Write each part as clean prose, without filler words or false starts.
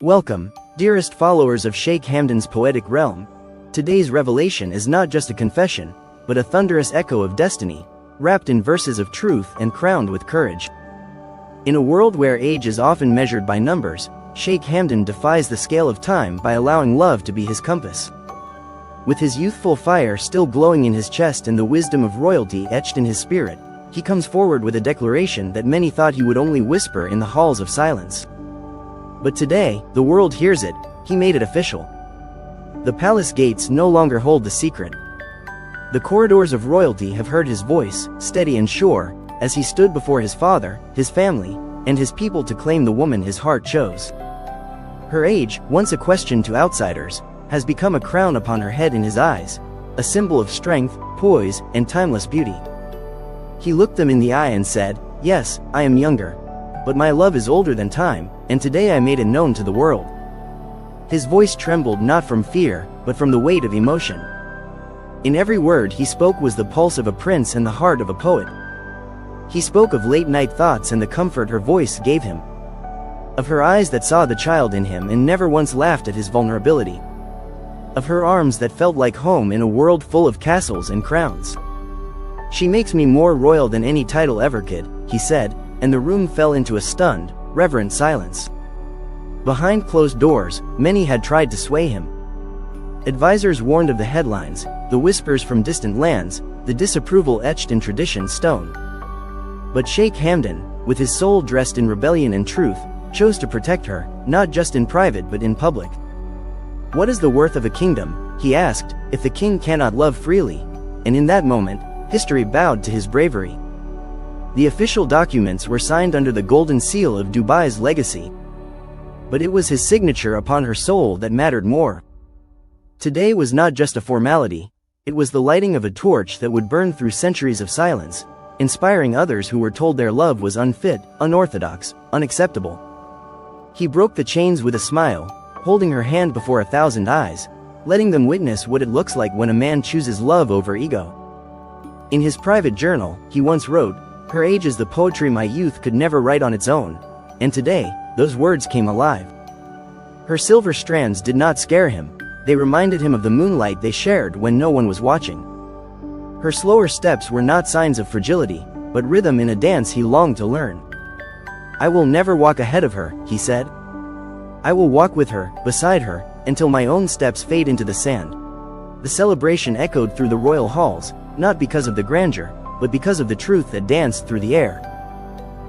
Welcome, dearest followers of Sheikh Hamdan's poetic realm. Today's revelation is not just a confession, but a thunderous echo of destiny, wrapped in verses of truth and crowned with courage. In a world where age is often measured by numbers, Sheikh Hamdan defies the scale of time by allowing love to be his compass. With his youthful fire still glowing in his chest and the wisdom of royalty etched in his spirit, he comes forward with a declaration that many thought he would only whisper in the halls of silence. But today, the world hears it. He made it official. The palace gates no longer hold the secret. The corridors of royalty have heard his voice, steady and sure, as he stood before his father, his family, and his people to claim the woman his heart chose. Her age, once a question to outsiders, has become a crown upon her head in his eyes, a symbol of strength, poise, and timeless beauty. He looked them in the eye and said, "Yes, I am younger. But my love is older than time, and today I made it known to the world." His voice trembled not from fear, but from the weight of emotion. In every word he spoke was the pulse of a prince and the heart of a poet. He spoke of late-night thoughts and the comfort her voice gave him. Of her eyes that saw the child in him and never once laughed at his vulnerability. Of her arms that felt like home in a world full of castles and crowns. "She makes me more royal than any title ever could," he said, and the room fell into a stunned, reverent silence. Behind closed doors, many had tried to sway him. Advisors warned of the headlines, the whispers from distant lands, the disapproval etched in tradition's stone. But Sheikh Hamdan, with his soul dressed in rebellion and truth, chose to protect her, not just in private but in public. "What is the worth of a kingdom," he asked, "if the king cannot love freely?" And in that moment, history bowed to his bravery. The official documents were signed under the golden seal of Dubai's legacy. But it was his signature upon her soul that mattered more. Today was not just a formality, it was the lighting of a torch that would burn through centuries of silence, inspiring others who were told their love was unfit, unorthodox, unacceptable. He broke the chains with a smile, holding her hand before 1,000 eyes, letting them witness what it looks like when a man chooses love over ego. In his private journal, he once wrote, "Her age is the poetry my youth could never write on its own," and today, those words came alive. Her silver strands did not scare him, they reminded him of the moonlight they shared when no one was watching. Her slower steps were not signs of fragility, but rhythm in a dance he longed to learn. "I will never walk ahead of her," he said. "I will walk with her, beside her, until my own steps fade into the sand." The celebration echoed through the royal halls, not because of the grandeur, but because of the truth that danced through the air.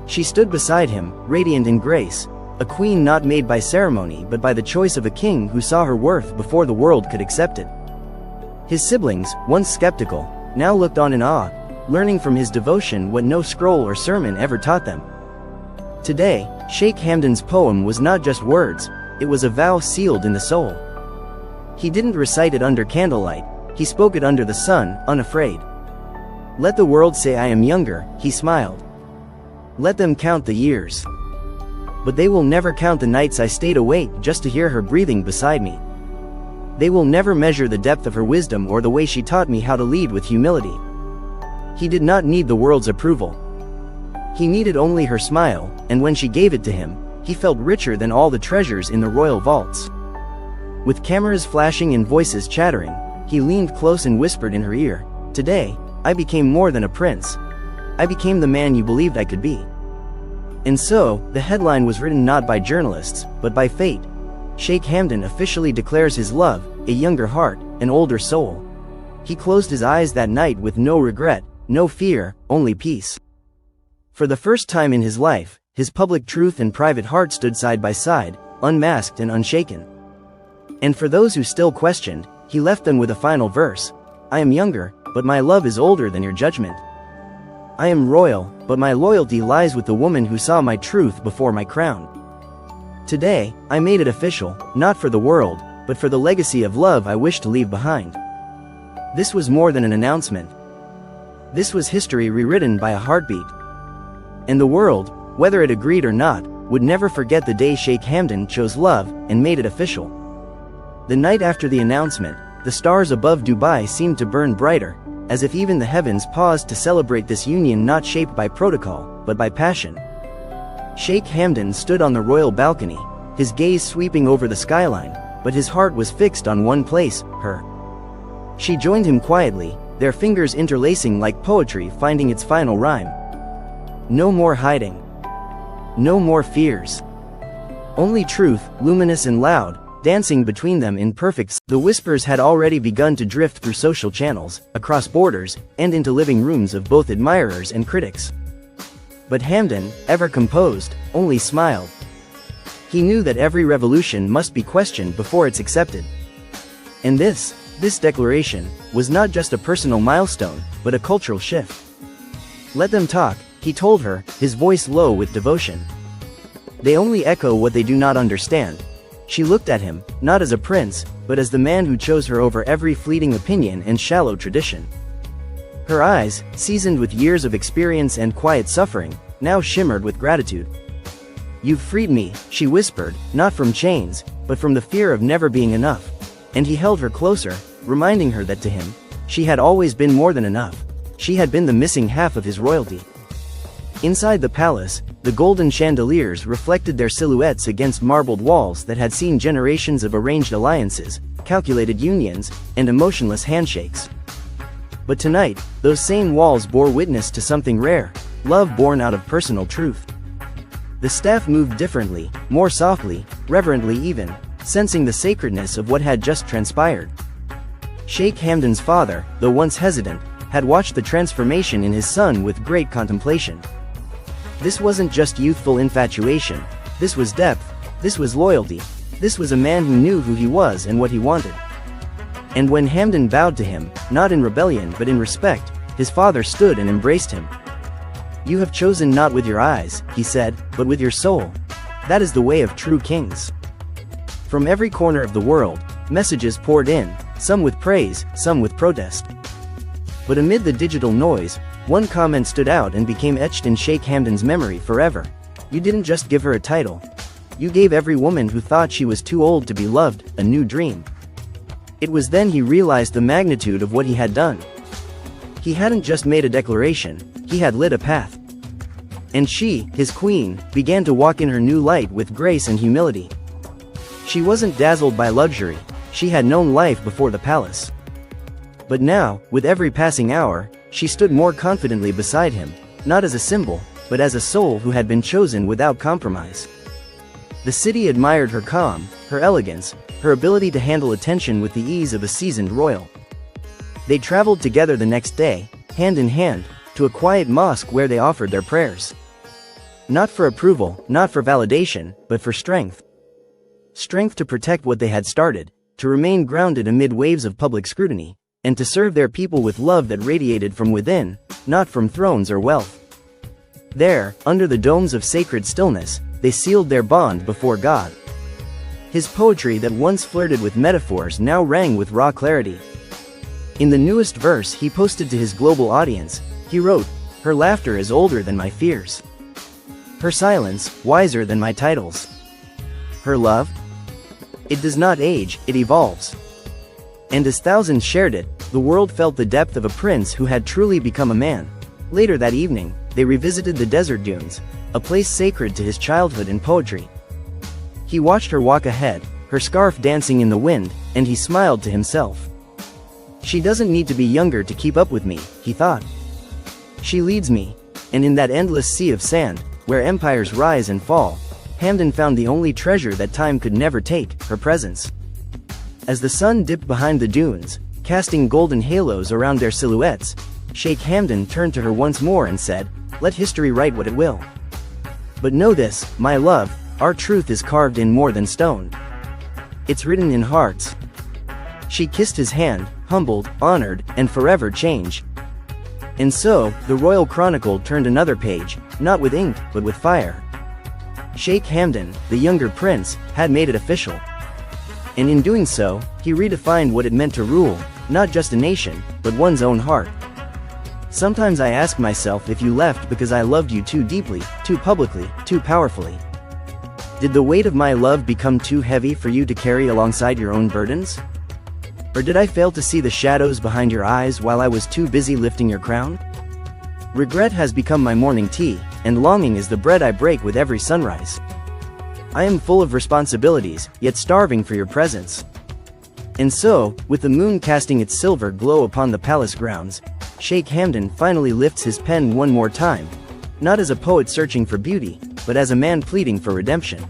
She stood beside him, radiant in grace, a queen not made by ceremony but by the choice of a king who saw her worth before the world could accept it. His siblings, once skeptical, now looked on in awe, learning from his devotion what no scroll or sermon ever taught them. Today, Sheikh Hamdan's poem was not just words, it was a vow sealed in the soul. He didn't recite it under candlelight, he spoke it under the sun, unafraid. "Let the world say I am younger," he smiled. "Let them count the years. But they will never count the nights I stayed awake just to hear her breathing beside me. They will never measure the depth of her wisdom or the way she taught me how to lead with humility." He did not need the world's approval. He needed only her smile, and when she gave it to him, he felt richer than all the treasures in the royal vaults. With cameras flashing and voices chattering, he leaned close and whispered in her ear, "Today, I became more than a prince. I became the man you believed I could be." And so, the headline was written not by journalists, but by fate. Sheikh Hamdan officially declares his love, a younger heart, an older soul. He closed his eyes that night with no regret, no fear, only peace. For the first time in his life, his public truth and private heart stood side by side, unmasked and unshaken. And for those who still questioned, he left them with a final verse, "I am younger, but my love is older than your judgment. I am royal, but my loyalty lies with the woman who saw my truth before my crown. Today, I made it official, not for the world, but for the legacy of love I wish to leave behind." This was more than an announcement. This was history rewritten by a heartbeat. And the world, whether it agreed or not, would never forget the day Sheikh Hamdan chose love and made it official. The night after the announcement, the stars above Dubai seemed to burn brighter, as if even the heavens paused to celebrate this union not shaped by protocol, but by passion. Sheikh Hamdan stood on the royal balcony, his gaze sweeping over the skyline, but his heart was fixed on one place, her. She joined him quietly, their fingers interlacing like poetry finding its final rhyme. No more hiding. No more fears. Only truth, luminous and loud, dancing between them in perfect. The whispers had already begun to drift through social channels, across borders, and into living rooms of both admirers and critics. But Hamdan, ever composed, only smiled. He knew that every revolution must be questioned before it's accepted. And this declaration, was not just a personal milestone, but a cultural shift. Let them talk, he told her, his voice low with devotion. They only echo what they do not understand. She looked at him, not as a prince, but as the man who chose her over every fleeting opinion and shallow tradition. Her eyes, seasoned with years of experience and quiet suffering, now shimmered with gratitude. You've freed me, she whispered, not from chains, but from the fear of never being enough. And he held her closer, reminding her that to him, she had always been more than enough. She had been the missing half of his royalty. Inside the palace, the golden chandeliers reflected their silhouettes against marbled walls that had seen generations of arranged alliances, calculated unions, and emotionless handshakes. But tonight, those same walls bore witness to something rare, love born out of personal truth. The staff moved differently, more softly, reverently even, sensing the sacredness of what had just transpired. Sheikh Hamdan's father, though once hesitant, had watched the transformation in his son with great contemplation. This wasn't just youthful infatuation, this was depth, this was loyalty, this was a man who knew who he was and what he wanted. And when Hamdan bowed to him, not in rebellion but in respect, his father stood and embraced him. You have chosen not with your eyes, he said, but with your soul. That is the way of true kings. From every corner of the world, messages poured in, some with praise, some with protest. But amid the digital noise, one comment stood out and became etched in Sheikh Hamdan's memory forever. You didn't just give her a title. You gave every woman who thought she was too old to be loved, a new dream. It was then he realized the magnitude of what he had done. He hadn't just made a declaration, he had lit a path. And she, his queen, began to walk in her new light with grace and humility. She wasn't dazzled by luxury, she had known life before the palace. But now, with every passing hour, she stood more confidently beside him, not as a symbol, but as a soul who had been chosen without compromise. The city admired her calm, her elegance, her ability to handle attention with the ease of a seasoned royal. They traveled together the next day, hand in hand, to a quiet mosque where they offered their prayers. Not for approval, not for validation, but for strength. Strength to protect what they had started, to remain grounded amid waves of public scrutiny, and to serve their people with love that radiated from within, not from thrones or wealth. There, under the domes of sacred stillness, they sealed their bond before God. His poetry that once flirted with metaphors now rang with raw clarity. In the newest verse he posted to his global audience, he wrote, "Her laughter is older than my fears. Her silence, wiser than my titles. Her love? It does not age, it evolves." And as thousands shared it, the world felt the depth of a prince who had truly become a man. Later that evening, they revisited the desert dunes, a place sacred to his childhood and poetry. He watched her walk ahead, her scarf dancing in the wind, and he smiled to himself. She doesn't need to be younger to keep up with me, he thought. She leads me, and in that endless sea of sand, where empires rise and fall, Hamdan found the only treasure that time could never take, her presence. As the sun dipped behind the dunes, casting golden halos around their silhouettes, Sheikh Hamdan turned to her once more and said, "Let history write what it will. But know this, my love, our truth is carved in more than stone. It's written in hearts." She kissed his hand, humbled, honored, and forever changed. And so, the royal chronicle turned another page, not with ink, but with fire. Sheikh Hamdan, the younger prince, had made it official. And in doing so, he redefined what it meant to rule, not just a nation, but one's own heart. Sometimes I ask myself if you left because I loved you too deeply, too publicly, too powerfully. Did the weight of my love become too heavy for you to carry alongside your own burdens? Or did I fail to see the shadows behind your eyes while I was too busy lifting your crown? Regret has become my morning tea, and longing is the bread I break with every sunrise. I am full of responsibilities, yet starving for your presence. And so, with the moon casting its silver glow upon the palace grounds, Sheikh Hamdan finally lifts his pen one more time, not as a poet searching for beauty, but as a man pleading for redemption.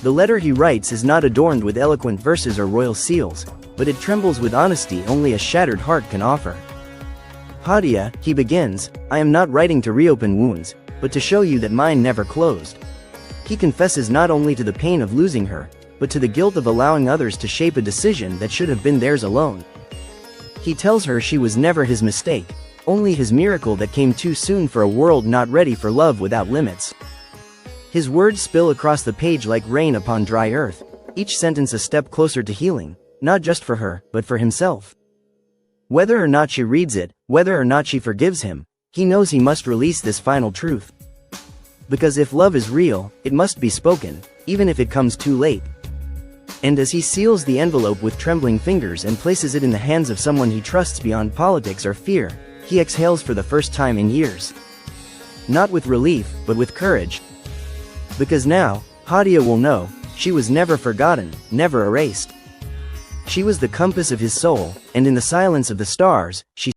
The letter he writes is not adorned with eloquent verses or royal seals, but it trembles with honesty only a shattered heart can offer. Hadia, he begins, I am not writing to reopen wounds, but to show you that mine never closed. He confesses not only to the pain of losing her, but to the guilt of allowing others to shape a decision that should have been theirs alone. He tells her she was never his mistake, only his miracle that came too soon for a world not ready for love without limits. His words spill across the page like rain upon dry earth, each sentence a step closer to healing, not just for her, but for himself. Whether or not she reads it, whether or not she forgives him, he knows he must release this final truth. Because if love is real, it must be spoken, even if it comes too late. And as he seals the envelope with trembling fingers and places it in the hands of someone he trusts beyond politics or fear, he exhales for the first time in years. Not with relief, but with courage. Because now, Hadia will know, she was never forgotten, never erased. She was the compass of his soul, and in the silence of the stars, she